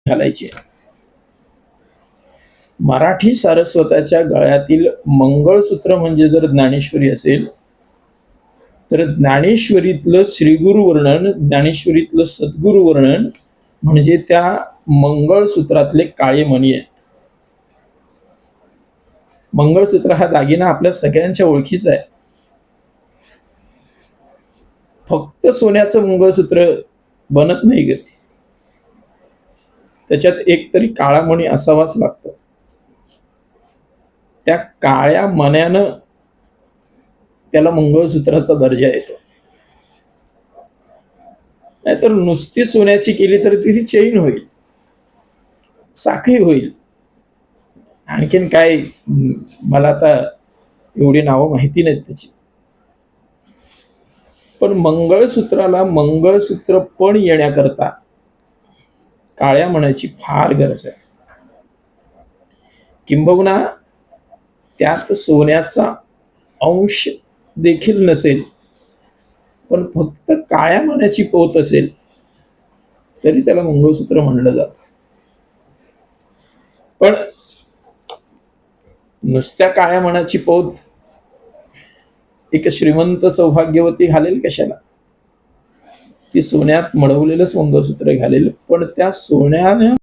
घालायची आहे. मराठी सारस्वताच्या गळ्यातील मंगळसूत्र म्हणजे जर ज्ञानेश्वरी असेल तर ज्ञानेश्वरीतलं श्रीगुरु वर्णन, ज्ञानेश्वरीतलं सद्गुरु वर्णन म्हणजे त्या मंगळसूत्रातले काळे मणी आहेत. मंगळसूत्र हा दागिना आपल्या सगळ्यांच्या ओळखीचा आहे. फक्त सोन्याचं मंगळसूत्र बनत नाही ग, त्याच्यात एक तरी काळा मणी असावाच लागतो. त्या काळ्या मण्यानं त्याला मंगळसूत्राचा दर्जा येतो. नाहीतर नुसती सोन्याची केली तर ती चैन होईल, साखळी होईल. आणखीन काय मला आता एवढी नावं माहिती नाहीत त्याची. पण मंगळसूत्राला मंगळसूत्र पण येण्याकरता काळ्या मण्याची फार गरज आहे. किंबहुना त्यात सोन्याचा अंश देखील नसेल पण फक्त काळ्या मण्याची पोत असेल तरी त्याला मंगळसूत्र म्हणलं जातं. पण नुसत्या काळ्या मण्याची पोत एक श्रीमंत सौभाग्यवती घालेल कशाला? ती सोन्यात मळवलेलंच मंगळसूत्र घालेल, पण त्या सोन्यानं